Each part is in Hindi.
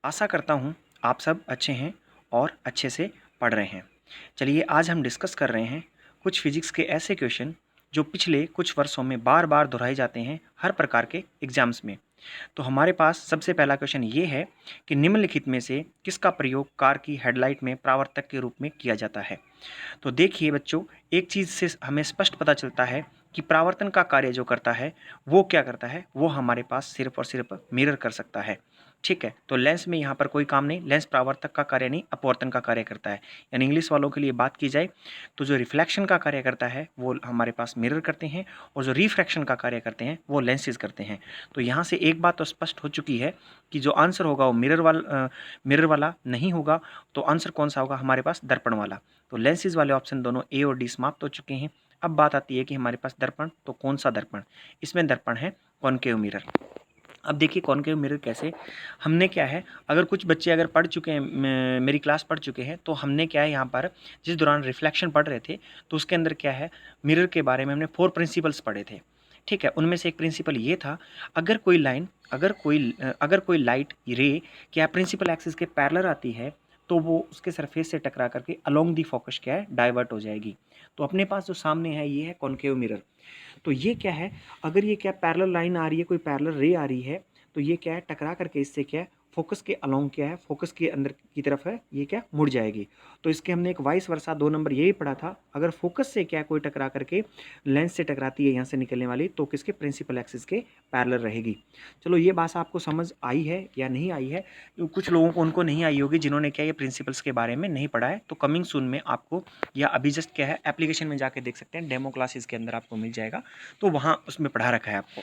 आशा करता हूँ आप सब अच्छे हैं और अच्छे से पढ़ रहे हैं। चलिए आज हम डिस्कस कर रहे हैं कुछ फिजिक्स के ऐसे क्वेश्चन जो पिछले कुछ वर्षों में बार बार दोहराए जाते हैं हर प्रकार के एग्जाम्स में। तो हमारे पास सबसे पहला क्वेश्चन ये है कि निम्नलिखित में से किसका प्रयोग कार की हेडलाइट में परावर्तक के रूप में किया जाता है। तो देखिए बच्चों, एक चीज़ से हमें स्पष्ट पता चलता है कि परावर्तन का कार्य जो करता है वो क्या करता है, वो हमारे पास सिर्फ और सिर्फ मिरर कर सकता है। ठीक है, तो लेंस में यहाँ पर कोई काम नहीं, लेंस परावर्तक का कार्य नहीं अपवर्तन का कार्य करता है। यानी इंग्लिश वालों के लिए बात की जाए तो जो रिफ्लेक्शन का कार्य करता है वो हमारे पास मिरर करते हैं और जो रिफ्रैक्शन का कार्य करते हैं वो लेंसेज करते हैं। तो यहाँ से एक बात तो स्पष्ट हो चुकी है कि जो आंसर होगा वो मिरर वाला नहीं होगा। तो आंसर कौन सा होगा हमारे पास, दर्पण वाला। तो लेंसेज वाले ऑप्शन दोनों ए और डी समाप्त हो चुके हैं। अब बात आती है कि हमारे पास दर्पण, तो कौन सा दर्पण, इसमें दर्पण है कॉनकेव मिरर। अब देखिए कॉनकेव मिरर कैसे, हमने क्या है, अगर कुछ बच्चे अगर पढ़ चुके हैं, मेरी क्लास पढ़ चुके हैं, तो हमने क्या है यहाँ पर जिस दौरान रिफ्लेक्शन पढ़ रहे थे तो उसके अंदर क्या है, मिरर के बारे में हमने 4 प्रिंसिपल्स पढ़े थे। ठीक है, उनमें से एक प्रिंसिपल ये था, अगर कोई लाइन, अगर कोई लाइट रे क्या प्रिंसिपल एक्सिस के पैरेलल आती है तो वो उसके सरफेस से टकरा करके अलोंग दी फोकस क्या है, डाइवर्ट हो जाएगी। तो अपने पास जो सामने है ये है कॉनकेव मिरर। तो ये क्या है, अगर ये क्या पैरेलल लाइन आ रही है, कोई पैरेलल रे आ रही है, तो ये क्या है, टकरा करके इससे क्या है, फोकस के अलोंग क्या है, फोकस के अंदर की तरफ है, ये क्या मुड़ जाएगी। तो इसके हमने एक वाइस वर्सा 2 नंबर यही पढ़ा था, अगर फोकस से क्या कोई टकरा करके लेंस से टकराती है यहाँ से निकलने वाली, तो किसके प्रिंसिपल एक्सिस के पैरेलल रहेगी। चलो ये बात आपको समझ आई है या नहीं आई है, कुछ लोगों को उनको नहीं आई होगी जिन्होंने क्या ये प्रिंसिपल्स के बारे में नहीं पढ़ा है। तो कमिंग सून में आपको, या अभी जस्ट क्या है एप्लीकेशन में जाके देख सकते हैं, डेमो क्लासेस के अंदर आपको मिल जाएगा, तो वहाँ उसमें पढ़ा रखा है आपको।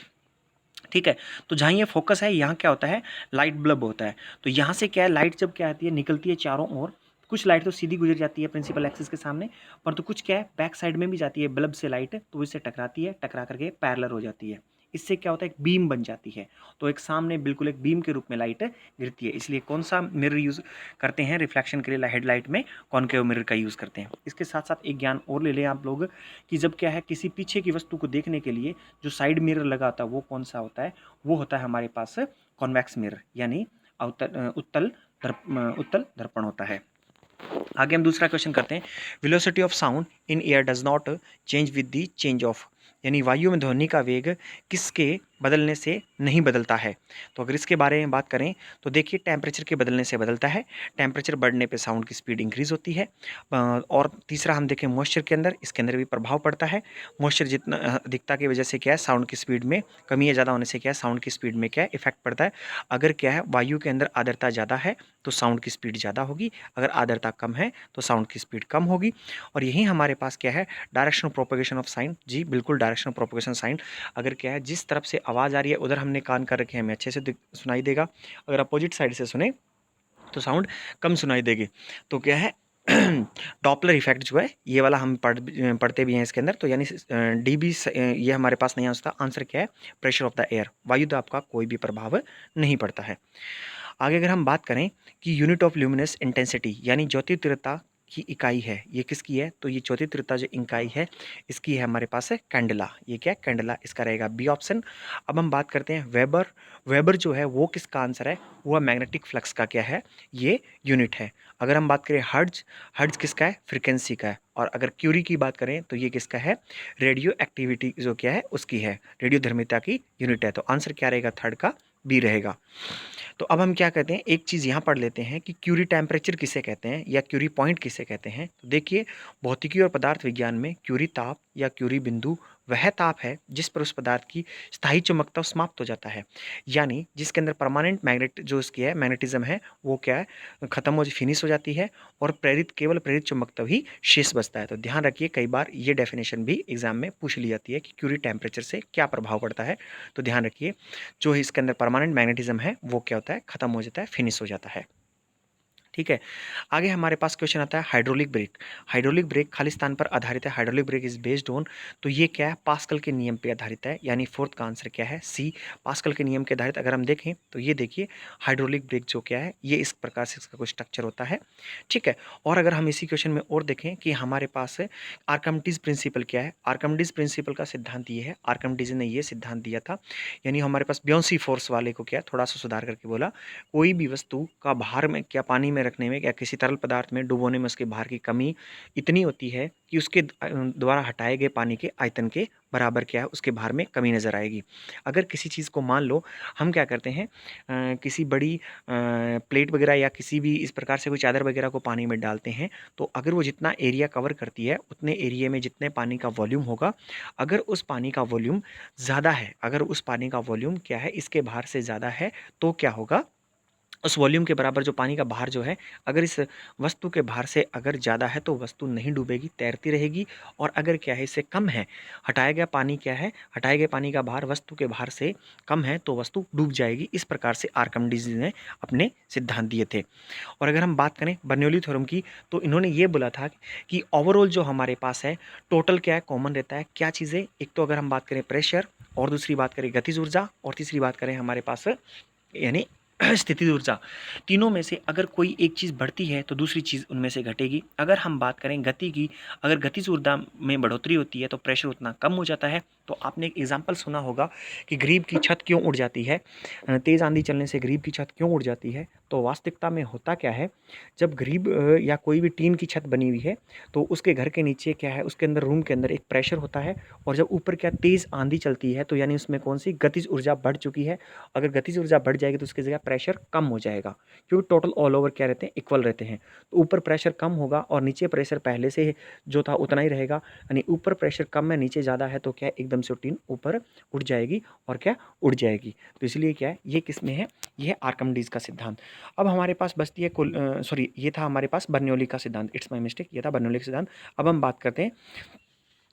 ठीक है, तो जहाँ ये फोकस है यहाँ क्या होता है, लाइट बल्ब होता है। तो यहाँ से क्या है, लाइट जब क्या आती है, निकलती है चारों ओर, कुछ लाइट तो सीधी गुजर जाती है प्रिंसिपल एक्सिस के सामने, पर तो कुछ क्या है बैक साइड में भी जाती है बल्ब से लाइट, तो इससे टकराती है, टकरा करके पैरेलल हो जाती है। इससे क्या होता है, एक बीम बन जाती है। तो एक सामने बिल्कुल एक बीम के रूप में लाइट गिरती है। इसलिए कौन सा मिरर यूज करते हैं रिफ्लेक्शन के लिए, हेडलाइट में कॉनकेव मिरर का यूज करते हैं। इसके साथ साथ एक ज्ञान और ले लें आप लोग कि जब क्या है किसी पीछे की वस्तु को देखने के लिए जो साइड मिरर लगा होता है वो कौन सा होता है, वो होता है हमारे पास कॉन्वेक्स मिरर, यानी उत्तल दर्पण होता है। आगे हम दूसरा क्वेश्चन करते हैं, velocity of sound in air does not change with the change of, यानी वायु में ध्वनि का वेग किसके बदलने से नहीं बदलता है। तो अगर इसके बारे में बात करें तो देखिए टेम्परेचर के बदलने से बदलता है, टेम्परेचर बढ़ने पे साउंड की स्पीड इंक्रीज होती है। और तीसरा हम देखें मॉइस्चर के अंदर, इसके अंदर भी प्रभाव पड़ता है। मॉइस्चर जितना अधिकता की वजह से क्या है, साउंड की स्पीड में कमी या ज़्यादा होने से क्या है, साउंड की स्पीड में क्या है इफेक्ट पड़ता है। अगर क्या है वायु के अंदर आर्द्रता ज़्यादा है तो साउंड की स्पीड ज़्यादा होगी, अगर आर्द्रता कम है तो साउंड की स्पीड कम होगी। और यही हमारे पास क्या है, direction of propagation of sound, जी बिल्कुल डायरेक्शन ऑफ प्रोपगेशन साउंड। अगर क्या है जिस तरफ से आवाज़ आ रही है उधर हमने कान कर रखे हैं, हमें अच्छे से सुनाई देगा। अगर अपोजिट साइड से सुने तो साउंड कम सुनाई देगी। तो क्या है डॉपलर इफेक्ट जो है ये वाला हम पढ़ते भी हैं इसके अंदर। तो यानी डीबी ये हमारे पास नहीं आ सकता। आंसर क्या है, प्रेशर ऑफ द एयर, वायु दाब का कोई भी प्रभाव नहीं पड़ता है। आगे अगर हम बात करें कि यूनिट ऑफ ल्यूमिनस इंटेंसिटी, यानी ज्योति तीव्रता की इकाई है, ये किसकी है, तो ये ज्योति तीव्रता जो इकाई है इसकी है हमारे पास है कैंडला। ये क्या है, कैंडला, इसका रहेगा बी ऑप्शन। अब हम बात करते हैं वेबर। वेबर जो है वो किसका आंसर है, वो मैग्नेटिक फ्लक्स का क्या है, ये यूनिट है। अगर हम बात करें हर्ट्ज, हर्ट्ज किसका है, फ्रीक्वेंसी का है। और अगर क्यूरी की बात करें तो ये किसका है, रेडियो एक्टिविटी जो क्या है उसकी है, रेडियो धर्मिता की यूनिट है। तो आंसर क्या रहेगा, थर्ड का बी रहेगा। तो अब हम क्या कहते हैं, एक चीज़ यहाँ पढ़ लेते हैं कि क्यूरी टेम्परेचर किसे कहते हैं या क्यूरी पॉइंट किसे कहते हैं। तो देखिए भौतिकी और पदार्थ विज्ञान में क्यूरी ताप या क्यूरी बिंदु वह ताप है जिस पर उस पदार्थ की स्थायी चमकता समाप्त हो जाता है, यानी जिसके अंदर परमानेंट मैग्नेट जो उसकी है मैग्नेटिज्म है वो क्या है खत्म हो, फिनिश हो जाती है, और केवल प्रेरित चुंबकत्व ही शेष बचता है। तो ध्यान रखिए कई बार ये डेफिनेशन भी एग्जाम में पूछ ली जाती है कि क्यूरी टेम्परेचर से क्या प्रभाव पड़ता है। तो ध्यान रखिए जो इसके अंदर परमानेंट मैग्नेटिज्म है वो क्या होता है, खत्म हो जाता है, फिनिश हो जाता है। ठीक है। आगे हमारे पास क्वेश्चन आता है hydraulic brake. Hydraulic brake Khalistan पर आधारित है। Hydraulic brake is based on, तो ये क्या है, पास्कल के नियम पे आधारित है, यानी फोर्थ का आंसर क्या है, सी, पास्कल के नियम के आधारित। अगर हम देखें तो ये देखिए हाइड्रोलिक ब्रेक जो क्या है, ये इस प्रकार से इसका कुछ स्ट्रक्चर होता है। ठीक है। और अगर हम इसी क्वेश्चन में और देखें कि हमारे पास आर्किमिडीज प्रिंसिपल क्या है, आर्किमिडीज प्रिंसिपल का सिद्धांत ये है, आर्किमिडीज ने ये सिद्धांत दिया था, यानी हमारे पास ब्योंसी फोर्स वाले को क्या थोड़ा सा सुधार करके बोला, कोई भी वस्तु का भार में क्या पानी में रखने में या किसी तरल पदार्थ में डुबोने में उसके भार की कमी इतनी होती है कि उसके द्वारा हटाए गए पानी के आयतन के बराबर क्या है, उसके भार में कमी नज़र आएगी। अगर किसी चीज़ को मान लो हम क्या करते हैं, किसी बड़ी प्लेट वगैरह या किसी भी इस प्रकार से कोई चादर वगैरह को पानी में डालते हैं, तो अगर वो जितना एरिया कवर करती है उतने एरिया में जितने पानी का वॉल्यूम होगा, अगर उस पानी का वॉल्यूम ज़्यादा है, अगर उस पानी का वॉल्यूम क्या है, इसके भार से ज़्यादा है, तो क्या होगा, उस वॉल्यूम के बराबर जो पानी का भार जो है, अगर इस वस्तु के भार से अगर ज़्यादा है तो वस्तु नहीं डूबेगी, तैरती रहेगी। और अगर क्या है, इससे कम है, हटाया गया पानी क्या है, हटाए गए पानी का भार वस्तु के भार से कम है, तो वस्तु डूब जाएगी। इस प्रकार से आर्किमिडीज ने अपने सिद्धांत दिए थे। और अगर हम बात करें बर्नौली थ्योरम की, तो इन्होंने ये बोला था कि ओवरऑल जो हमारे पास है टोटल क्या है, कॉमन रहता है। क्या चीज़ें, एक तो अगर हम बात करें प्रेशर, और दूसरी बात करें गतिज ऊर्जा, और तीसरी बात करें हमारे पास यानी स्थितिज ऊर्जा, तीनों में से अगर कोई एक चीज़ बढ़ती है तो दूसरी चीज़ उनमें से घटेगी। अगर हम बात करें गति की, अगर गतिज ऊर्जा में बढ़ोतरी होती है तो प्रेशर उतना कम हो जाता है। तो आपने एक एग्जाम्पल सुना होगा कि ग्रीब की छत क्यों उड़ जाती है, तेज़ आंधी चलने से ग्रीब की छत क्यों उड़ जाती है। तो वास्तविकता में होता क्या है, जब ग्रीब या कोई भी टीन की छत बनी हुई है, तो उसके घर के नीचे क्या है, उसके अंदर रूम के अंदर एक प्रेशर होता है, और जब ऊपर क्या तेज़ आंधी चलती है, तो यानी उसमें कौन सी गतिज ऊर्जा बढ़ चुकी है। अगर गतिज ऊर्जा बढ़ जाएगी तो उसकी जगह प्रेशर कम हो जाएगा, क्योंकि टोटल ऑल ओवर क्या रहते हैं, इक्वल रहते हैं। तो ऊपर प्रेशर कम होगा और नीचे प्रेशर पहले से जो था उतना ही रहेगा, यानी ऊपर प्रेशर कम है, नीचे ज़्यादा है, तो क्या एकदम से टीन ऊपर उड़ जाएगी और क्या उड़ जाएगी। तो इसलिए क्या है, ये किस में है, ये है आर्किमिडीज का सिद्धांत। अब हमारे पास बचती है सॉरी, ये था हमारे पास बर्नौली का सिद्धांत, इट्स माय मिस्टेक, ये था बर्नौली का सिद्धांत। अब हम बात करते हैं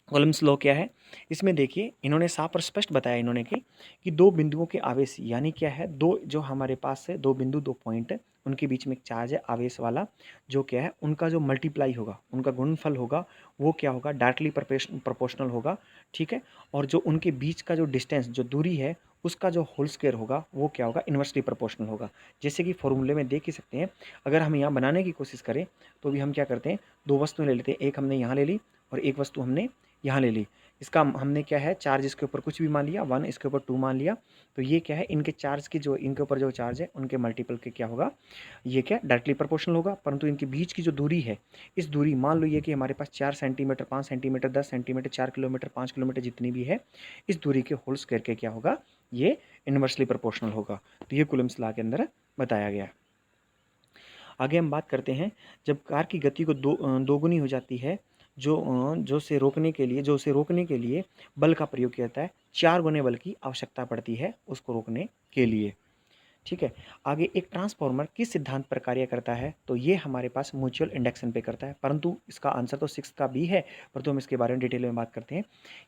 कूलम्ब्स लॉ क्या है। इसमें देखिए इन्होंने साफ और स्पष्ट बताया इन्होंने कि दो बिंदुओं के आवेश, यानी क्या है, दो जो हमारे पास है, दो बिंदु, दो पॉइंट, उनके बीच में एक चार्ज है आवेश वाला, जो क्या है, उनका जो मल्टीप्लाई होगा, उनका गुणनफल होगा, वो क्या होगा, डायरेक्टली प्रोपोर्शनल होगा। ठीक है। और जो उनके बीच का जो डिस्टेंस, जो दूरी है, उसका जो होल स्क्वायर होगा, वो क्या होगा, इन्वर्सली प्रोपोर्शनल होगा। जैसे कि फॉर्मूले में देख ही सकते हैं। अगर हम यहाँ बनाने की कोशिश करें तो भी हम क्या करते हैं, दो वस्तुएं ले लेते हैं, एक हमने यहाँ ले ली और एक वस्तु हमने यहाँ ले ली। इसका हमने क्या है, चार्ज इसके ऊपर कुछ भी मान लिया, 1, इसके ऊपर 2 मान लिया, तो ये क्या है, इनके चार्ज की जो, इनके ऊपर जो चार्ज है उनके मल्टीपल के क्या होगा, ये क्या डायरेक्टली प्रोपोर्शनल होगा। परंतु इनके बीच की जो दूरी है, इस दूरी मान लो ये कि हमारे पास 4 centimetre, 5 centimetre, 10 centimetre, 4 kilometre, 5 kilometre जितनी भी है, इस दूरी के होल स्क्वायर के क्या होगा, ये इन्वर्सली प्रोपोर्शनल होगा। तो ये कूलम्ब्स लॉ के अंदर बताया गया है। आगे हम बात करते हैं, जब कार की गति को दोगुनी हो जाती है, जो उसे रोकने के लिए बल का प्रयोग किया जाता है, 4 गुने बल की आवश्यकता पड़ती है उसको रोकने के लिए। ठीक है। आगे एक ट्रांसफॉर्मर किस सिद्धांत पर कार्य करता है, तो ये हमारे पास म्यूचुअल इंडक्शन पे करता है, परंतु इसका आंसर तो 6 का भी है, परंतु हम इसके बारे में डिटेल में बात करते हैं।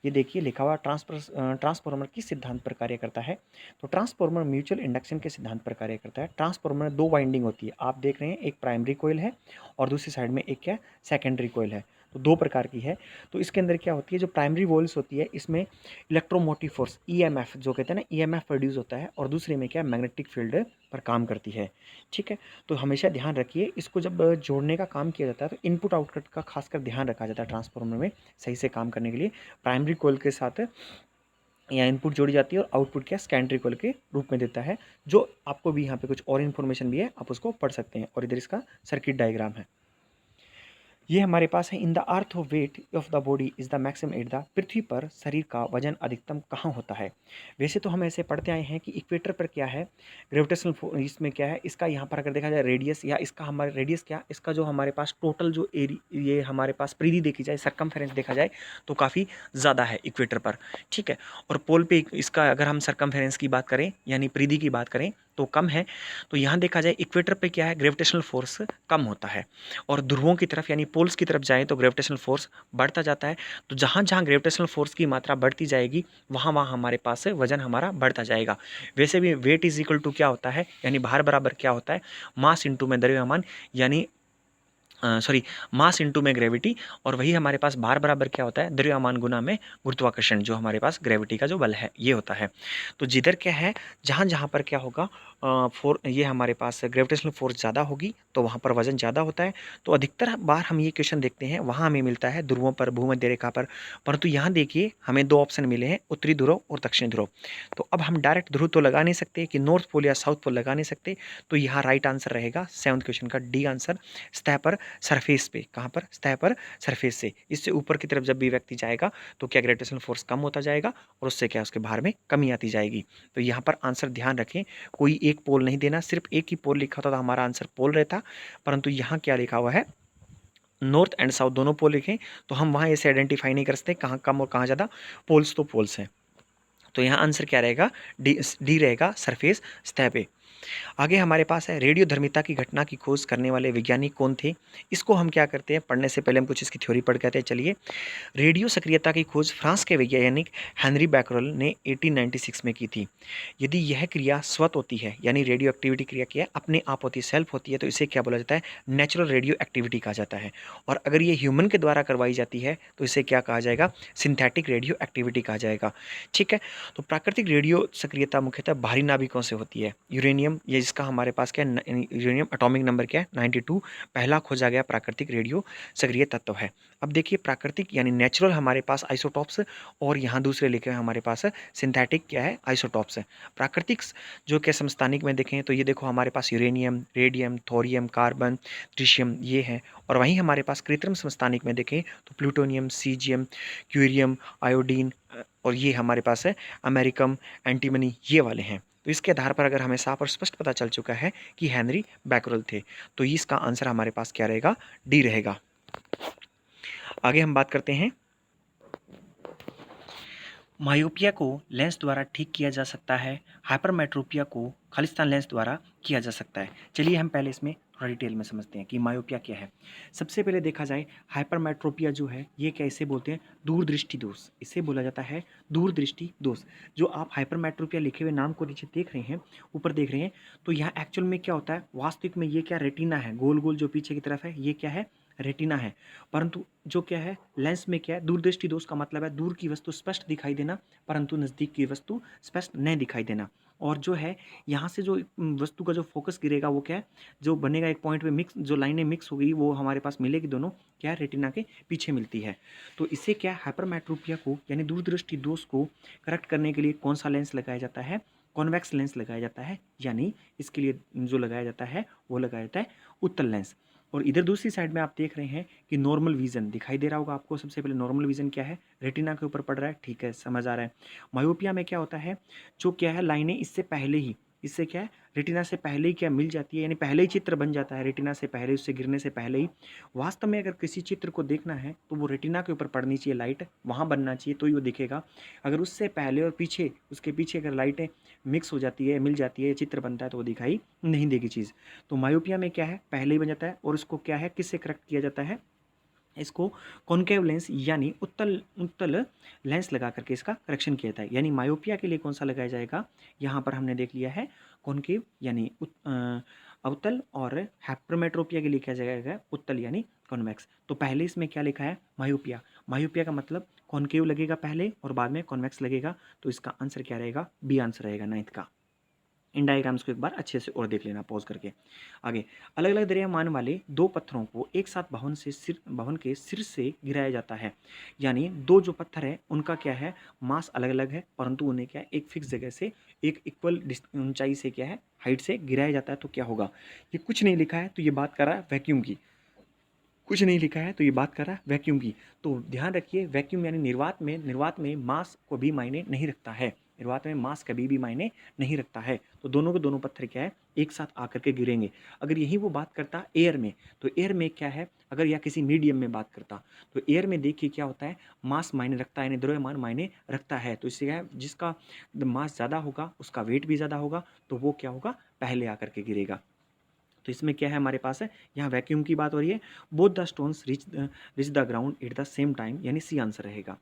ये देखिए लिखा हुआ ट्रांसफॉर्मर किस सिद्धांत पर कार्य करता है, तो ट्रांसफॉर्मर म्यूचुअल इंडक्शन के सिद्धांत पर कार्य करता है। ट्रांसफॉर्मर में 2 वाइंडिंग होती है, आप देख रहे हैं, एक प्राइमरी कोयल है और दूसरी साइड में एक क्या सेकेंडरी कोयल है, तो 2 प्रकार की है। तो इसके अंदर क्या होती है, जो प्राइमरी वॉल्स होती है, इसमें इलेक्ट्रोमोटिव फोर्स ईएमएफ जो कहते हैं ना, ईएमएफ प्रोड्यूस होता है, और दूसरे में क्या मैग्नेटिक फील्ड पर काम करती है। ठीक है। तो हमेशा ध्यान रखिए, इसको जब जोड़ने का काम किया जाता है तो इनपुट आउटपुट का खासकर ध्यान रखा जाता है ट्रांसफार्मर में सही से काम करने के लिए। प्राइमरी कॉइल के साथ या इनपुट जोड़ी जाती है और आउटपुट क्या सेकेंडरी कॉइल के रूप में देता है। जो आपको भी यहाँ पे कुछ और इन्फॉर्मेशन भी है, आप उसको पढ़ सकते हैं। और इधर इसका सर्किट डायग्राम है, ये हमारे पास है। In the earth of weight of the body is the maximum at the, पृथ्वी पर शरीर का वजन अधिकतम कहाँ होता है। वैसे तो हम ऐसे पढ़ते आए हैं कि इक्वेटर पर क्या है, ग्रेविटेशनल इसमें क्या है, इसका यहाँ पर अगर देखा जाए रेडियस, या इसका हमारे रेडियस क्या, इसका जो हमारे पास टोटल जो ये हमारे पास परिधि देखी जाए, सरकमफेरेंस देखा जाए, तो काफ़ी ज़्यादा है इक्वेटर पर। ठीक है। और पोल पे इसका अगर हम सरकमफेरेंस की बात करें, यानी परिधि की बात करें, तो कम है। तो यहाँ देखा जाए इक्वेटर पे क्या है, ग्रेविटेशनल फोर्स कम होता है, और ध्रुवों की तरफ यानी पोल्स की तरफ जाए तो ग्रेविटेशनल फोर्स बढ़ता जाता है। तो जहाँ जहाँ ग्रेविटेशनल फोर्स की मात्रा बढ़ती जाएगी वहाँ वहाँ हमारे पास वजन हमारा बढ़ता जाएगा। वैसे भी वेट इज इक्वल टू क्या होता है, यानी भार बराबर क्या होता है, मास इंटू में द्रव्यमान, यानी सॉरी मास इंटू में ग्रेविटी, और वही हमारे पास भार बराबर क्या होता है, द्रव्यमान गुना में गुरुत्वाकर्षण, जो हमारे पास ग्रेविटी का जो बल है ये होता है। तो जिधर क्या है, जहाँ जहाँ पर क्या होगा, ये हमारे पास ग्रेविटेशनल फोर्स ज़्यादा होगी तो वहाँ पर वजन ज़्यादा होता है। तो अधिकतर बार हम ये क्वेश्चन देखते हैं वहाँ हमें मिलता है ध्रुवों पर, भूमध्य रेखा पर। परंतु यहाँ देखिए हमें दो ऑप्शन मिले हैं, उत्तरी ध्रुव और दक्षिणी ध्रुव। तो अब हम डायरेक्ट ध्रुव तो लगा नहीं सकते कि नॉर्थ पोल या साउथ पोल लगा नहीं सकते। तो यहाँ राइट आंसर रहेगा 7th क्वेश्चन का डी आंसर, सतह पर सरफेस पे, कहाँ पर, सतह पर सरफेस से, इससे ऊपर की तरफ जब भी व्यक्ति जाएगा तो क्या ग्रेविटेशनल फोर्स कम होता जाएगा और उससे क्या उसके भार में कमी आती जाएगी। तो यहाँ पर आंसर ध्यान रखें, कोई एक पोल नहीं देना, सिर्फ एक ही पोल लिखा होता तो हमारा आंसर पोल रहता, परंतु यहाँ क्या लिखा हुआ है, नॉर्थ एंड साउथ दोनों पोल लिखें, तो हम वहाँ ऐसे आइडेंटिफाई नहीं कर सकते कहाँ कम और कहाँ ज़्यादा, पोल्स तो पोल्स हैं। तो यहाँ आंसर क्या रहेगा, डी रहेगा, सरफेस, सतह पे। आगे हमारे पास है रेडियोधर्मिता की घटना की खोज करने वाले वैज्ञानिक कौन थे। इसको हम क्या करते हैं, पढ़ने से पहले हम कुछ इसकी थ्योरी पढ़ के आते हैं। चलिए, रेडियो सक्रियता की खोज फ्रांस के वैज्ञानिक हेनरी बैकरल ने 1896 में की थी। यदि यह क्रिया स्वत होती है, यानी रेडियो एक्टिविटी क्रिया क्या अपने आप होती है, सेल्फ होती है, तो इसे क्या बोला जाता है, नेचुरल रेडियो एक्टिविटी कहा जाता है। और अगर ये ह्यूमन के द्वारा करवाई जाती है तो इसे क्या कहा जाएगा, सिंथेटिक रेडियो एक्टिविटी कहा जाएगा। ठीक है, तो प्राकृतिक रेडियो सक्रियता मुख्यतः भारी नाभिकों से होती है। यूरेनियम, ये जिसका हमारे पास क्या है, यूरेनियम एटॉमिक नंबर क्या है, 92, पहला खोजा गया प्राकृतिक रेडियो सक्रिय तत्व है। अब देखिए प्राकृतिक यानी नेचुरल हमारे पास आइसोटॉप्स, और यहाँ दूसरे लिखे हुए हमारे पास सिंथेटिक क्या है, आइसोटॉप्स है। प्राकृतिक जो क्या समस्थानिक में देखें तो ये देखो हमारे पास यूरेनियम, रेडियम, थोरियम, कार्बन, ट्रिशियम ये है। और वहीं हमारे पास कृत्रिम समस्थानिक में देखें तो प्लूटोनियम, सीजियम, क्यूरियम, आयोडीन, और ये हमारे पास है अमेरिकम, एंटीमनी, ये वाले हैं। तो इसके आधार पर अगर हमें साफ और स्पष्ट पता चल चुका है कि हेनरी बैकरल थे, तो इसका आंसर हमारे पास क्या रहेगा, डी रहेगा। आगे हम बात करते हैं, मायोपिया को लेंस द्वारा ठीक किया जा सकता है, हाइपरमेट्रोपिया को खालिस्तान लेंस द्वारा किया जा सकता है। चलिए हम पहले इसमें थोड़ा डिटेल में समझते हैं कि मायोपिया क्या है। सबसे पहले देखा जाए हाइपरमेट्रोपिया जो है ये कैसे बोलते हैं, दूरदृष्टि दोष, इसे बोला जाता है दूरदृष्टि दोष। जो आप हाइपरमेट्रोपिया लिखे हुए नाम को नीचे देख रहे हैं, ऊपर देख रहे हैं, तो यहाँ एक्चुअल में क्या होता है, वास्तविक में ये क्या रेटिना है, गोल गोल जो पीछे की तरफ है ये क्या है, रेटिना है। परंतु जो क्या है लेंस में क्या है, दूरदृष्टि दोष का मतलब है दूर की वस्तु स्पष्ट दिखाई देना परंतु नज़दीक की वस्तु स्पष्ट नहीं दिखाई देना। और जो है यहाँ से जो वस्तु का जो फोकस गिरेगा वो क्या है, जो बनेगा एक पॉइंट पे मिक्स, जो लाइनें मिक्स हो गई वो हमारे पास मिलेगी दोनों क्या है, रेटिना के पीछे मिलती है। तो इसे क्या हाइपरमेट्रोपिया को यानी दूरदृष्टि दोष को करेक्ट करने के लिए कौन सा लेंस लगाया जाता है, कॉन्वेक्स लेंस लगाया जाता है, यानी इसके लिए जो लगाया जाता है वो लगाया जाता है उत्तल लेंस। और इधर दूसरी साइड में आप देख रहे हैं कि नॉर्मल विजन दिखाई दे रहा होगा आपको। सबसे पहले नॉर्मल विजन क्या है, रेटिना के ऊपर पड़ रहा है, ठीक है समझ आ रहा है। मायोपिया में क्या होता है, जो क्या है लाइनें इससे पहले ही, इससे क्या है रेटिना से पहले ही क्या मिल जाती है, यानी पहले ही चित्र बन जाता है रेटिना से पहले, उससे गिरने से पहले ही। वास्तव में अगर किसी चित्र को देखना है तो वो रेटिना के ऊपर पड़नी चाहिए लाइट, वहाँ बनना चाहिए तो ही वो दिखेगा। अगर उससे पहले और पीछे, उसके पीछे अगर लाइटें मिक्स हो जाती है, मिल जाती है, चित्र बनता है तो वो दिखाई नहीं देगी चीज़। तो मायोपिया में क्या है पहले ही बन जाता है, और उसको क्या है किससे करेक्ट किया जाता है, इसको कॉनकेव लेंस यानी उत्तल उत्तल लेंस लगा करके इसका करेक्शन किया जाता है। यानी मायोपिया के लिए कौन सा लगाया जाएगा, यहाँ पर हमने देख लिया है कॉनकेव यानी अवतल, और हाइपरमेट्रोपिया के लिए क्या जाएगा, उत्तल यानी कॉन्वेक्स। तो पहले इसमें क्या लिखा है, मायोपिया, मायोपिया का मतलब कॉनकेव लगेगा पहले और बाद में कॉन्वेक्स लगेगा। तो इसका आंसर क्या रहेगा, बी आंसर रहेगा 9th का। इन डायग्राम्स को एक बार अच्छे से और देख लेना पॉज करके। आगे, अलग अलग द्रव्यमान वाले दो पत्थरों को एक साथ भवन के सिर से गिराया जाता है। यानी दो जो पत्थर है उनका क्या है, मास अलग अलग है, परंतु उन्हें क्या है एक फिक्स जगह से एक इक्वल ऊंचाई से क्या है, हाइट से गिराया जाता है। तो क्या होगा, ये कुछ नहीं लिखा है तो ये बात कर रहा है वैक्यूम की, कुछ नहीं लिखा है तो ये बात कर रहा है वैक्यूम की। तो ध्यान रखिए वैक्यूम यानी निर्वात में मास को भी मायने नहीं रखता है, निर्वात में मास कभी भी मायने नहीं रखता है। तो दोनों के दोनों पत्थर क्या है, एक साथ आकर के गिरेंगे। अगर यही वो बात करता एयर में, तो एयर में क्या है, अगर या किसी मीडियम में बात करता, तो एयर में देखिए क्या होता है, मास मायने रखता है, यानी द्रव्यमान मायने रखता है। तो इससे क्या है, जिसका मास ज़्यादा होगा उसका वेट भी ज़्यादा होगा, तो वो क्या होगा, पहले आकर के गिरेगा। तो इसमें क्या है हमारे पास है, यहाँ वैक्यूम की बात हो रही है। Both the stones rich the ground at the same time, यानी सी आंसर रहेगा।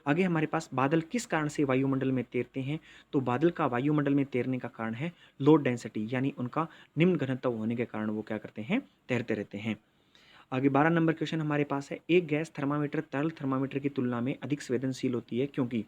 आगे हमारे पास बादल किस कारण से वायुमंडल में तैरते हैं, तो बादल का वायुमंडल में तैरने का कारण है लो डेंसिटी, यानी उनका निम्न घनत्व होने के कारण वो क्या करते हैं, तैरते रहते हैं। आगे 12 नंबर क्वेश्चन हमारे पास है, एक गैस थर्मामीटर तरल थर्मामीटर की तुलना में अधिक संवेदनशील होती है क्योंकि,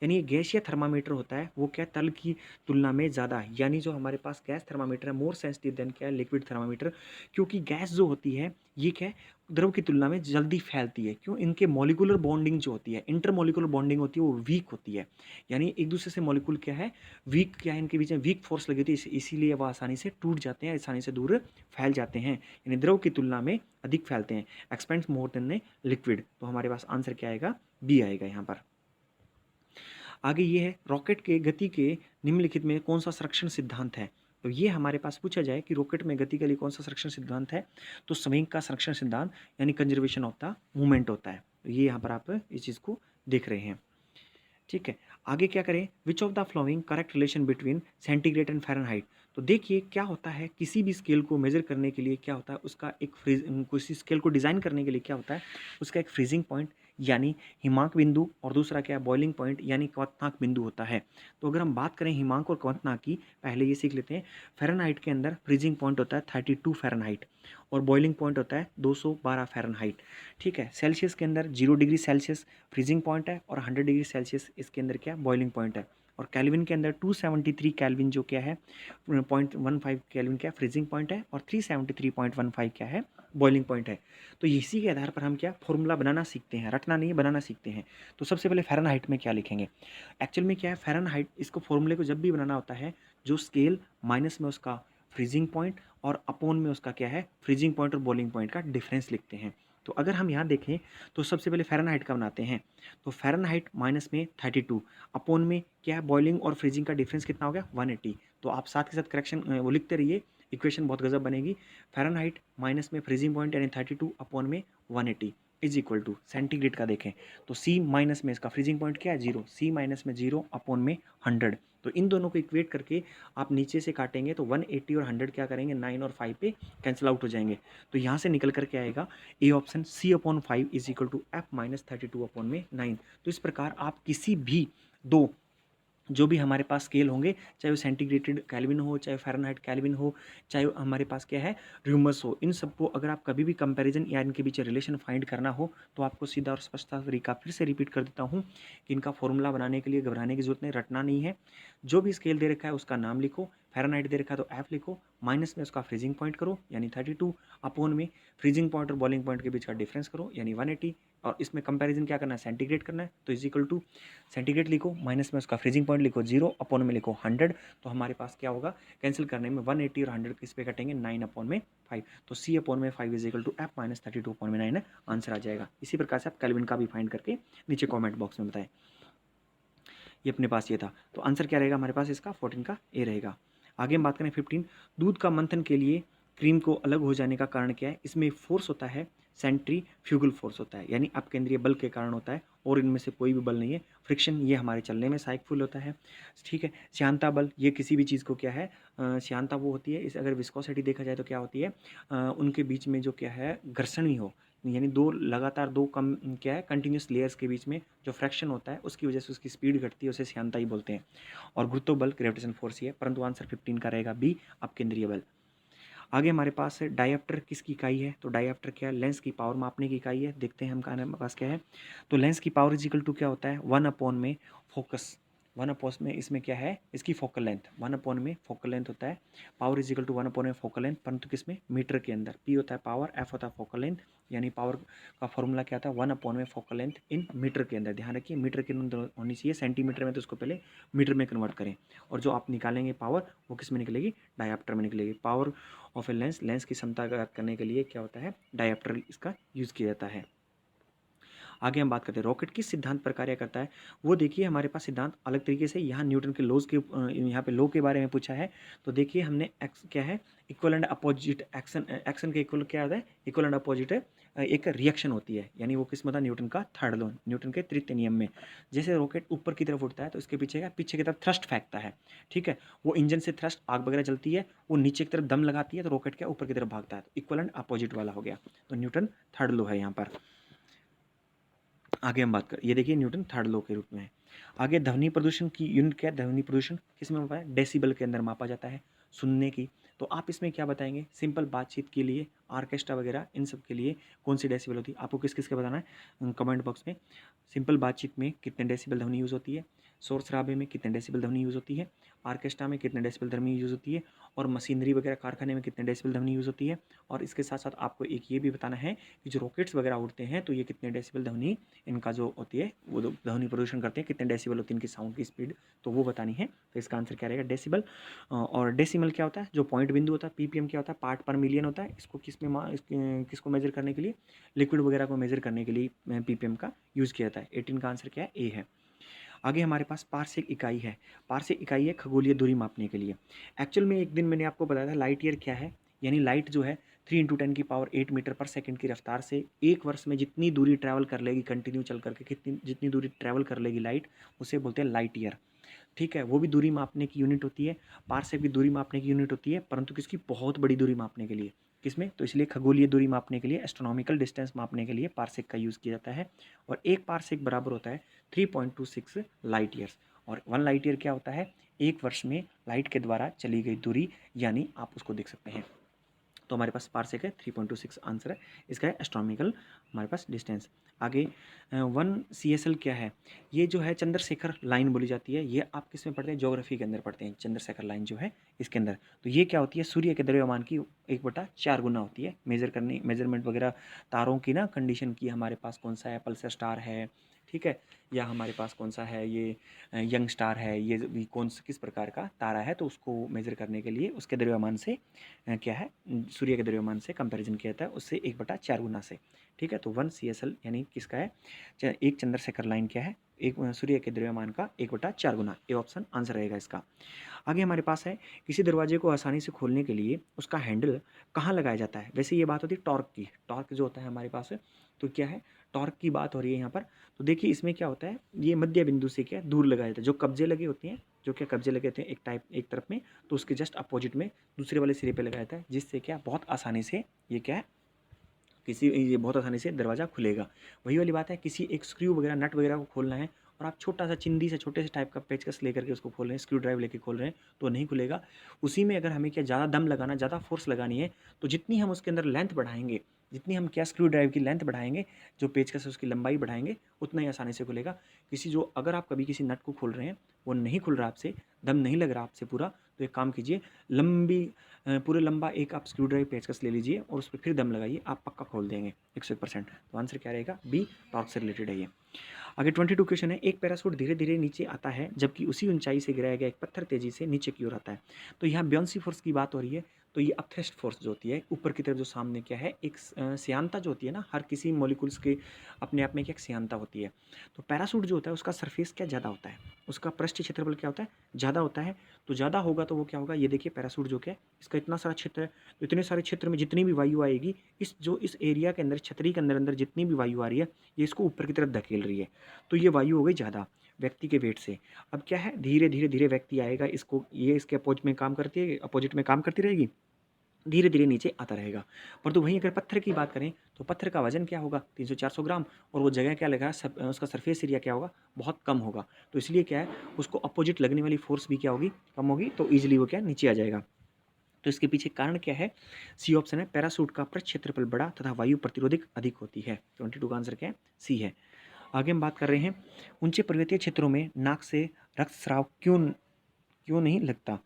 यानी ये गैसीय थर्मामीटर होता है वो क्या तरल की तुलना में ज़्यादा है, यानी जो हमारे पास गैस थर्मामीटर है मोर सेंसिटिव देन क्या है, लिक्विड थर्मामीटर, क्योंकि गैस जो होती है ये क्या है, द्रव की तुलना में जल्दी फैलती है। क्यों, इनके मॉलिक्यूलर बॉन्डिंग जो होती है, इंटरमॉलिक्यूलर बॉन्डिंग होती है वो वीक होती है, यानी एक दूसरे से मॉलिक्यूल क्या है, वीक, क्या है इनके बीच में वीक फोर्स लगी होती है, इसीलिए वह आसानी से टूट जाते हैं, आसानी से दूर फैल जाते हैं, यानी द्रव की तुलना में अधिक फैलते हैं। Expends more than a liquid, तो हमारे पास आंसर क्या आएगा, बी आएगा यहाँ पर। आगे ये है, रॉकेट के गति के निम्नलिखित में कौन सा संरक्षण सिद्धांत है, तो ये हमारे पास पूछा जाए कि रॉकेट में गति के लिए कौन सा संरक्षण सिद्धांत है, तो संवेग का संरक्षण सिद्धांत, यानी कंजर्वेशन ऑफ द मूवमेंट होता है। तो ये यहाँ पर आप इस चीज़ को देख रहे हैं, ठीक है। आगे क्या करें, which of the flowing correct relation between centigrade and Fahrenheit, तो देखिए क्या होता है, किसी भी स्केल को मेजर करने के लिए क्या होता है, उसका एक फ्रीज, किसी स्केल को डिज़ाइन करने के लिए क्या होता है, उसका एक फ्रीजिंग पॉइंट यानी हिमांक बिंदु, और दूसरा क्या है, बॉइलिंग पॉइंट यानी क्वथनांक बिंदु होता है। तो अगर हम बात करें हिमांक और क्वथनांक की, पहले ये सीख लेते हैं। फ़ारेनहाइट के अंदर फ्रीजिंग पॉइंट होता है 32 फ़ारेनहाइट, और बॉइलिंग पॉइंट होता है 212 फ़ारेनहाइट, ठीक है। सेल्सियस के अंदर 0 डिग्री सेल्सियस फ्रीजिंग पॉइंट है, और 100 डिग्री सेल्सियस इसके अंदर क्या बॉइलिंग पॉइंट है, और कैल्विन के अंदर 273 कैल्विन जो क्या है 0.15 कैल्विन क्या फ्रीजिंग पॉइंट है, और 373.15 क्या है बॉइलिंग पॉइंट है। तो इसी के आधार पर हम क्या फॉर्मूला बनाना सीखते हैं, रटना नहीं बनाना सीखते हैं। तो सबसे पहले फ़ारेनहाइट में क्या लिखेंगे, एक्चुअल में क्या है फ़ारेनहाइट, इसको फॉर्मूले को जब भी बनाना होता है, जो स्केल माइनस में उसका फ्रीजिंग पॉइंट और अपोन में उसका क्या है फ्रीजिंग पॉइंट और बॉइलिंग पॉइंट का डिफरेंस लिखते हैं। तो अगर हम यहाँ देखें तो सबसे पहले फ़ारेनहाइट का बनाते हैं, तो फ़ारेनहाइट माइनस में 32, अपोन में क्या है बॉइलिंग और फ्रीजिंग का डिफरेंस कितना हो गया 180। तो आप साथ के साथ करेक्शन वो लिखते रहिए, इक्वेशन बहुत गजब बनेगी। फ़ारेनहाइट माइनस में फ्रीजिंग पॉइंट यानी 32 अपोन में 180 इज इक्वल टू सेंटीग्रेड का देखें तो सी माइनस में इसका फ्रीजिंग पॉइंट क्या है 0, सी माइनस में 0 अपोन में 100। तो इन दोनों को इक्वेट करके आप नीचे से काटेंगे तो 180 और 100 क्या करेंगे 9 और 5 पे कैंसिल आउट हो जाएंगे। तो यहाँ से निकल कर के आएगा A option C upon 5 is equal to F minus 32 upon में 9। तो इस प्रकार आप किसी भी दो जो भी हमारे पास स्केल होंगे, चाहे वो सेंटीग्रेटेड कैल्विन हो, चाहे फ़ारेनहाइट कैल्विन हो, चाहे हमारे पास क्या है र्यूमस हो, इन सबको अगर आप कभी भी कंपैरिजन या इनके बीच रिलेशन फाइंड करना हो तो आपको सीधा और स्पष्ट तरीका फिर से रिपीट कर देता हूँ कि इनका फॉर्मूला बनाने के लिए घबराने की जरूरत नहीं, रटना नहीं है। जो भी स्केल दे रखा है उसका नाम लिखो, फ़ारेनहाइट दे रखा है तो एफ लिखो, माइनस में उसका फ्रीजिंग पॉइंट करो यानी 32, अपोन में फ्रीजिंग पॉइंट और बॉइलिंग पॉइंट के बीच का डिफरेंस करो यानी 180, और इसमें कंपैरिजन क्या करना है सेंटीग्रेड करना है तो इज इक्वल टू सेंटीग्रेड लिखो, माइनस में उसका फ्रीजिंग पॉइंट लिखो 0, अपोन में लिखो 100। तो हमारे पास क्या होगा कैंसिल करने में 180 और 100 किस पे कटेंगे 9 अपोन में 5। तो सी अपोन में 5 is equal to F minus 32 upon में 9 आंसर आ जाएगा। इसी प्रकार से आप कैल्विन का भी फाइंड करके नीचे कॉमेंट बॉक्स में बताएं। ये अपने पास ये था, तो आंसर क्या रहेगा हमारे पास इसका 14 का ए रहेगा। आगे हम बात करें 15, दूध का मंथन के लिए क्रीम को अलग हो जाने का कारण क्या है, इसमें फोर्स होता है सेंट्रीफ्यूगल फोर्स होता है यानी अपकेंद्रीय बल के कारण होता है, और इनमें से कोई भी बल नहीं है। फ्रिक्शन ये हमारे चलने में सहायक फुल होता है, ठीक है। श्यानता बल ये किसी भी चीज़ को क्या है श्यानता वो होती है, इस अगर विस्कोसिटी देखा जाए तो क्या होती है उनके बीच में जो क्या है घर्षण ही हो, यानी दो लगातार दो कम क्या है कंटिन्यूस लेयर्स के बीच में जो फ्रैक्शन होता है उसकी वजह से उसकी स्पीड घटती है, उसे श्यानता ही बोलते हैं। और गुरुत्व बल ग्रेविटेशन फोर्स ही है, परंतु आंसर 15 का रहेगा बी अपकेंद्रीय बल। आगे हमारे पास डायप्टर किसकी इकाई है, तो डायप्टर क्या है लेंस की पावर मापने की इकाई है। देखते हैं हम हमारे पास क्या है, तो लेंस की पावर इजिकल टू क्या होता है 1 अपॉन में फोकस, 1 अपॉन में इसमें क्या है इसकी फोकल लेंथ, 1 अपॉन में फोकल लेंथ होता है। पावर इजिकल टू 1 अपॉन में फोकल लेंथ, परंतु किसमें मीटर के अंदर, पी होता है पावर, एफ होता है फोकल लेंथ, यानी पावर का फॉर्मूला क्या था 1 अपॉन में फोकल लेंथ इन मीटर के अंदर। ध्यान रखिए मीटर के अंदर होनी चाहिए, सेंटीमीटर में तो उसको पहले मीटर में कन्वर्ट करें, और जो आप निकालेंगे पावर वो किस में निकलेगी डायप्टर में निकलेगी। पावर ऑफ ए लेंस की क्षमता ज्ञात करने के लिए क्या होता है डायप्टर इसका यूज़ किया जाता है। आगे हम बात करते हैं रॉकेट किस सिद्धांत पर कार्य करता है। वो देखिए हमारे पास सिद्धांत अलग तरीके से, यहाँ न्यूटन के लॉज के यहाँ पे लॉ के बारे में पूछा है। तो देखिए हमने एक्स क्या है, equal and opposite action, action के इक्वल क्या होता है, इक्वल एंड अपोजिट एक रिएक्शन होती है, यानी वो किस में था, न्यूटन का थर्ड लॉ, न्यूटन के तृतीय नियम में। जैसे रॉकेट ऊपर की तरफ उठता है तो इसके पीछे क्या, पीछे की तरफ थ्रस्ट फेंकता है, ठीक है। वो इंजन से थ्रस्ट, आग वगैरह चलती है, वो नीचे की तरफ दम लगाती है तो रॉकेट क्या ऊपर की तरफ भागता है। तो इक्वल एंड अपोजिट वाला हो गया, तो न्यूटन थर्ड लॉ है यहाँ पर। आगे हम बात करें, ये देखिए न्यूटन थर्ड लॉ के रूप में है। आगे ध्वनि प्रदूषण की यूनिट क्या है, ध्वनि प्रदूषण किस में मापा है, डेसिबल के अंदर मापा जाता है सुनने की। तो आप इसमें क्या बताएंगे, सिंपल बातचीत के लिए, ऑर्केस्ट्रा वगैरह इन सब के लिए कौन सी डेसिबल होती है, आपको किस किस का बताना है कमेंट बॉक्स में। सिंपल बातचीत में कितने डेसिबल ध्वनि यूज़ होती है, शोर शराबे में कितने डेसिबल ध्वनि यूज़ होती है, ऑर्केस्ट्रा में कितने डेसिबल ध्वनि यूज़ होती है, और मशीनरी वगैरह कारखाने में कितने डेसिबल ध्वनि यूज़ होती है। और इसके साथ साथ आपको एक ये भी बताना है कि जो रॉकेट्स वगैरह उड़ते हैं तो ये कितने डेसिबल ध्वनि इनका जो होती है, वो ध्वनि प्रदूषण करते हैं, कितने डेसिबल होती है इनकी साउंड की स्पीड, तो वो बतानी है। तो इसका आंसर क्या रहेगा, डेसिबल। और डेसिमल क्या होता है, जो पॉइंट बिंदु होता है। पीपीएम क्या होता है, पार्ट पर मिलियन होता है। इसको किसको मेजर करने के लिए, लिक्विड वगैरह को मेजर करने के लिए पीपीएम का यूज़ किया जाता है। 18 का आंसर क्या है, ए है। आगे हमारे पास पार्सेक इकाई है। पार्सेक इकाई है खगोलीय दूरी मापने के लिए। एक्चुअल में एक दिन मैंने आपको बताया था लाइट ईयर क्या है, यानी लाइट जो है 3 × 10⁸ मीटर पर सेकंड की रफ्तार से एक वर्ष में जितनी दूरी ट्रैवल कर लेगी, कंटिन्यू चल करके कितनी जितनी दूरी ट्रैवल कर लेगी लाइट, उसे बोलते हैं लाइट ईयर, ठीक है। वो भी दूरी मापने की यूनिट होती है, पार्सेक भी दूरी मापने की यूनिट होती है, परंतु किसकी, बहुत बड़ी दूरी मापने के लिए, किसमें, तो इसलिए खगोलीय दूरी मापने के लिए, एस्ट्रोनॉमिकल डिस्टेंस मापने के लिए पार्सेक का यूज़ किया जाता है। और एक पार्सेक बराबर होता है 3.26 लाइट ईयर्स। और 1 लाइट ईयर क्या होता है, एक वर्ष में लाइट के द्वारा चली गई दूरी, यानी आप उसको देख सकते हैं। तो हमारे पास पार्सेक है, 3.26 आंसर है इसका, है एस्ट्रोनॉमिकल हमारे पास डिस्टेंस। आगे 1 CSL क्या है, ये जो है चंद्रशेखर लाइन बोली जाती है। ये आप किस में पढ़ते हैं, ज्योग्राफी के अंदर पढ़ते हैं, चंद्रशेखर लाइन जो है इसके अंदर। तो ये क्या होती है, सूर्य के द्रव्यमान की 1/4 गुना होती है। मेजरमेंट वगैरह तारों की ना कंडीशन की, हमारे पास कौन सा है, पल्सर स्टार है, ठीक है, या हमारे पास कौन सा है, ये यंग स्टार है, ये भी किस प्रकार का तारा है, तो उसको मेज़र करने के लिए उसके द्रव्यमान से क्या है, सूर्य के द्रव्यमान से कंपैरिजन किया जाता है, उससे 1/4 गुना से, ठीक है। तो 1 CSL यानी किसका है, एक चंद्रशेखर लाइन क्या है, एक सूर्य के द्रव्यमान का 1/4 गुना, ये ऑप्शन आंसर रहेगा इसका। आगे हमारे पास है, किसी दरवाजे को आसानी से खोलने के लिए उसका हैंडल कहाँ लगाया जाता है। वैसे ये बात होती है टॉर्क की, टॉर्क जो होता है हमारे पास, तो क्या है, टॉर्क की बात हो रही है यहाँ पर। तो देखिए इसमें क्या होता है, ये मध्य बिंदु से क्या दूर लगाया जाता है, जो कब्जे लगे होते हैं, जो क्या कब्जे लगे होते हैं एक तरफ में, तो उसके जस्ट अपोजिट में दूसरे वाले सिरे पे लगाया जाता है, जिससे क्या बहुत आसानी से ये क्या है, ये बहुत आसानी से दरवाज़ा खुलेगा। वही वाली बात है, किसी एक स्क्रू वगैरह, नट वगैरह को खोलना है और आप छोटा सा चिंदी से, छोटे से टाइप का पेचकस लेकर के उसको खोल रहे हैं, स्क्रू ड्राइव लेके खोल रहे हैं, तो नहीं खुलेगा। उसी में अगर हमें क्या ज़्यादा दम लगाना, ज़्यादा फोर्स लगानी है, तो जितनी हम उसके अंदर लेंथ बढ़ाएंगे, जितनी हम क्या स्क्रू ड्राइव की लेंथ बढ़ाएंगे, जो पेचकस है उसकी लंबाई बढ़ाएंगे, उतना ही आसानी से खुलेगा। अगर आप कभी किसी नट को खोल रहे हैं, वो नहीं खुल रहा आपसे, दम नहीं लग रहा आपसे पूरा, तो एक काम कीजिए, पूरे लंबा एक आप स्क्रू ड्राइव पेचकस ले लीजिए और उस पर फिर दम लगाइए, आप पक्का खोल देंगे 101%। तो आंसर क्या रहेगा, बी, टॉर्क से रिलेटेड है ये। आगे 22 क्वेश्चन है, एक पैराशूट धीरे धीरे नीचे आता है जबकि उसी ऊंचाई से गिराया गया एक पत्थर तेजी से नीचे की ओर आता है। तो यहाँ ब्योंसी फोर्स की बात हो रही है। तो ये अपथ्रस्ट फोर्स जो होती है ऊपर की तरफ, जो सामने क्या है, एक श्यानता जो होती है ना, हर किसी मॉलिक्यूल्स के अपने आप में क्या एक श्यानता होती है। तो पैराशूट जो होता है उसका सरफेस क्या ज़्यादा होता है, उसका पृष्ठ क्षेत्रफल क्या होता है, ज़्यादा होता है। तो ज़्यादा होगा तो वो क्या होगा, ये देखिए पैराशूट जो क्या है, इसका इतना सारा क्षेत्र है, तो इतने सारे क्षेत्र में जितनी भी वायु आएगी, इस एरिया के अंदर, छतरी के अंदर अंदर जितनी भी वायु आ रही है, ये इसको ऊपर की तरफ धकेल रही है। तो ये वायु हो गई ज़्यादा व्यक्ति के वेट से। अब क्या है, धीरे धीरे धीरे व्यक्ति आएगा, इसको ये इसके अपोजिट में काम करती रहेगी, धीरे धीरे नीचे आता रहेगा। परंतु वहीं अगर पत्थर की बात करें तो पत्थर का वजन क्या होगा, 300-400 ग्राम, और वो जगह क्या लगा, उसका सरफेस एरिया क्या होगा, बहुत कम होगा। तो इसलिए क्या है, उसको अपोजिट लगने वाली फोर्स भी क्या होगी, कम होगी, तो ईजिली वो क्या नीचे आ जाएगा। तो इसके पीछे कारण क्या है, सी ऑप्शन है, पैरासूट का पृष्ठ क्षेत्रफल बड़ा तथा वायु प्रतिरोधक अधिक होती है। 22 का आंसर क्या है, सी है। आगे हम बात कर रहे हैं, ऊंचे पर्वतीय क्षेत्रों में नाक से रक्तस्राव क्यों क्यों नहीं लगता।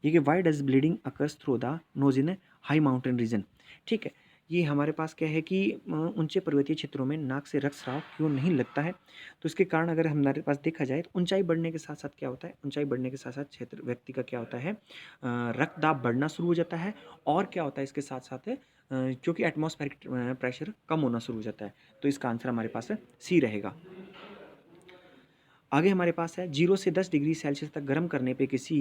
ये कि why does bleeding occurs through the nose in high mountain region, ठीक है। ये हमारे पास क्या है कि ऊंचे पर्वतीय क्षेत्रों में नाक से रक्तस्राव क्यों नहीं लगता है। तो इसके कारण अगर हमारे पास देखा जाए तो ऊंचाई बढ़ने के साथ साथ क्या होता है, ऊंचाई बढ़ने के साथ साथ क्षेत्र व्यक्ति का क्या होता है, रक्त दाब बढ़ना शुरू हो जाता है। और क्या होता है इसके साथ साथ क्योंकि एटमॉस्फेरिक प्रेशर कम होना शुरू हो जाता है। तो इसका आंसर हमारे पास सी रहेगा। आगे हमारे पास है 0 से 10 डिग्री सेल्सियस तक गर्म करने पे किसी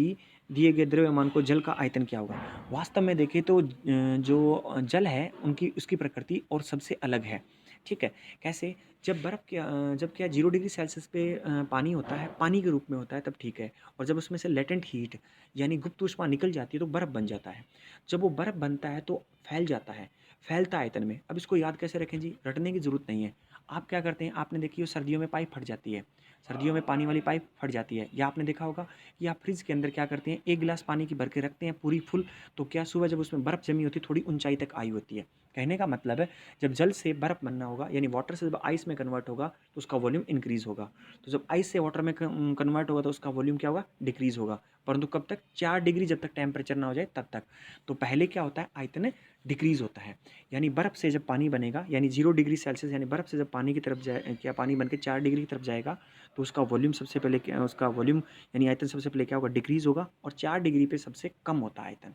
दिए गए द्रव्यमान को जल का आयतन क्या होगा। वास्तव में देखें तो जो जल है उनकी उसकी प्रकृति और सबसे अलग है। ठीक है, कैसे? जब क्या 0 डिग्री सेल्सियस पे पानी होता है, पानी के रूप में होता है तब ठीक है। और जब उसमें से लेटेंट हीट यानी गुप्त ऊष्मा निकल जाती है तो बर्फ़ बन जाता है। जब वो बर्फ़ बनता है तो फैल जाता है, फैलता है आयतन में। अब इसको याद कैसे रखें जी? रटने की ज़रूरत नहीं है। आप क्या करते हैं, आपने देखी हो सर्दियों में पाइप फट जाती है, सर्दियों में पानी वाली पाइप फट जाती है। या आपने देखा होगा कि आप फ्रिज के अंदर क्या करते हैं, एक गिलास पानी की भर के रखते हैं पूरी फुल, तो क्या सुबह जब उसमें बर्फ़ जमी होती है थोड़ी ऊंचाई तक आई होती है। कहने का मतलब है जब जल से बर्फ़ बनना होगा यानी वाटर से जब आइस में कन्वर्ट होगा तो उसका वॉल्यूम इंक्रीज होगा। तो जब आइस से वाटर में कन्वर्ट होगा तो उसका वॉल्यूम क्या होगा, डिक्रीज होगा। परंतु कब तक? 4 डिग्री जब तक टेम्परेचर ना हो जाए तब तक। तो पहले क्या होता है, आयतन डिक्रीज होता है। यानी बर्फ़ से जब पानी बनेगा यानी 0 डिग्री सेल्सियस यानी बर्फ़ से जब पानी की तरफ जाए, क्या पानी बन के 4 डिग्री की तरफ जाएगा तो उसका वॉल्यूम सबसे पहले क्या, उसका वॉल्यूम यानी आयतन सबसे पहले क्या होगा, डिक्रीज होगा। और 4 डिग्री पे सबसे कम होता है आयतन,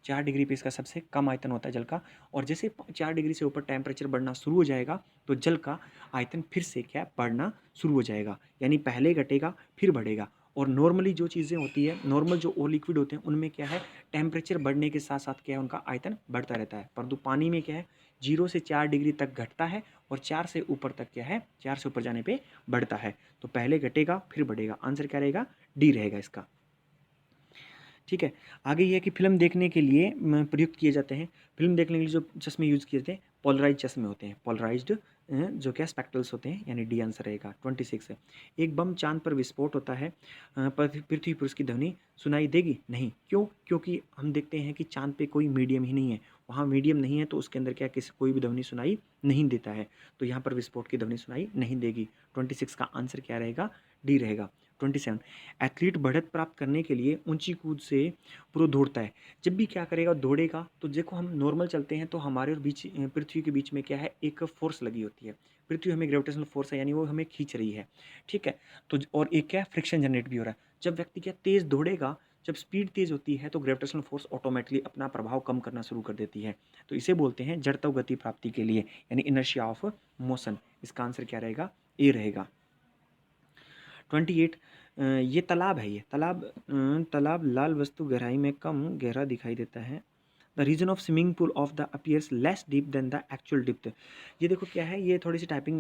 4 डिग्री पे इसका सबसे कम आयतन होता है जल का। और जैसे 4 डिग्री से ऊपर टेम्परेचर बढ़ना शुरू हो जाएगा तो जल का आयतन फिर से क्या बढ़ना शुरू हो जाएगा, यानी पहले घटेगा फिर बढ़ेगा। और नॉर्मली जो चीज़ें होती है, नॉर्मल जो और लिक्विड होते हैं उनमें क्या है, टेम्परेचर बढ़ने के साथ साथ क्या है उनका आयतन बढ़ता रहता है। परंतु पानी में क्या है, 0 से 4 डिग्री तक घटता है और 4 से ऊपर तक क्या है, 4 से ऊपर जाने पे बढ़ता है। तो पहले घटेगा फिर बढ़ेगा। आंसर क्या रहेगा? डी रहेगा इसका। ठीक है, आगे ये है कि फ़िल्म देखने के लिए प्रयुक्त किए जाते हैं। फ़िल्म देखने के लिए जो चश्मे यूज़ किए जाते हैं पोलराइज़्ड चश्मे होते हैं। पोलराइज़्ड जो क्या स्पेक्टल्स होते हैं, यानी डी आंसर रहेगा 26 है। एक बम चाँद पर विस्फोट होता है, पृथ्वी पर उसकी ध्वनि सुनाई देगी? नहीं। क्यों? क्योंकि हम देखते हैं कि चाँद पे कोई मीडियम ही नहीं है। वहाँ मीडियम नहीं है तो उसके अंदर क्या किसी कोई भी ध्वनि सुनाई नहीं देता है। तो यहाँ पर विस्फोट की ध्वनि सुनाई नहीं देगी। 26 का आंसर क्या रहेगा? डी रहेगा। 27 एथलीट बढ़त प्राप्त करने के लिए ऊंची कूद से पूरा दौड़ता है। जब भी क्या करेगा, दौड़ेगा तो देखो हम नॉर्मल चलते हैं तो हमारे और बीच पृथ्वी के बीच में क्या है, एक फोर्स लगी होती है। पृथ्वी हमें ग्रेविटेशनल फोर्स है यानी वो हमें खींच रही है। ठीक है, तो और एक क्या फ्रिक्शन जनरेट भी हो रहा है। जब व्यक्ति क्या तेज़ दौड़ेगा, जब स्पीड तेज़ होती है तो ग्रेविटेशनल फोर्स ऑटोमेटिकली अपना प्रभाव कम करना शुरू कर देती है। तो इसे बोलते हैं जड़त्व गति प्राप्ति के लिए, यानी इनर्शिया ऑफ मोशन। इसका आंसर क्या रहेगा? ए रहेगा। 28 ये तालाब है, ये तालाब लाल वस्तु गहराई में कम गहरा दिखाई देता है। The reason of swimming pool of the appears less deep than the actual depth. ये देखो क्या है, ये थोड़ी सी टाइपिंग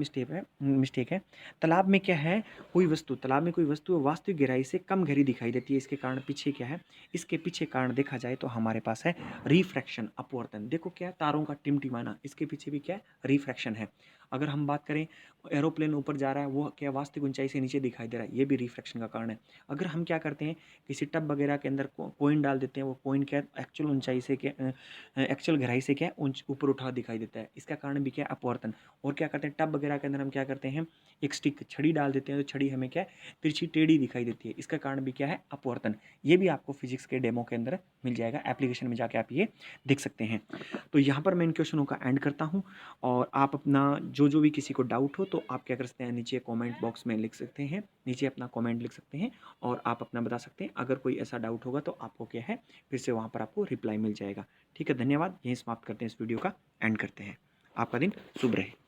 मिस्टेक है। तालाब में क्या है, तालाब में कोई वस्तु वास्तविक गहराई से कम गहरी दिखाई देती है। इसके कारण पीछे क्या है, इसके पीछे कारण देखा जाए तो हमारे पास है रिफ्रैक्शन, अपवर्तन। देखो क्या है, तारों का टिमटिमाना, इसके पीछे भी क्या है, रिफ्रैक्शन है। अगर हम बात करें एरोप्लेन ऊपर जा रहा है, वो क्या वास्तविक ऊंचाई से नीचे दिखाई दे रहा है, ये भी रिफ्रैक्शन का कारण है। अगर हम क्या करते हैं, किसी टब वगैरह के अंदर कोइन डाल देते हैं, वो कोइन क्या एक्चुअल ऊंचाई से क्या, एक्चुअल गहराई से क्या ऊपर उठा दिखाई देता है। इसका कारण भी क्या है, अपवर्तन। और क्या करते हैं, टब वगैरह के अंदर हम क्या करते हैं, एक स्टिक छड़ी डाल देते हैं तो छड़ी हमें क्या है, तिरछी टेढ़ी दिखाई देती है। इसका कारण भी क्या है, अपवर्तन। ये भी आपको फिजिक्स के डेमो के अंदर मिल जाएगा, एप्लीकेशन में जाके आप ये देख सकते हैं। तो यहाँ पर मैं इन क्वेश्चनों का एंड करता हूँ। और आप अपना जो भी किसी को डाउट हो तो आप क्या कर सकते हैं, नीचे कमेंट बॉक्स में लिख सकते हैं, नीचे अपना कमेंट लिख सकते हैं और आप अपना बता सकते हैं। अगर कोई ऐसा डाउट होगा तो आपको क्या है, फिर से वहाँ पर आपको रिप्लाई मिल जाएगा। ठीक है, धन्यवाद। यहीं समाप्त करते हैं, इस वीडियो का एंड करते हैं। आपका दिन शुभ रहे।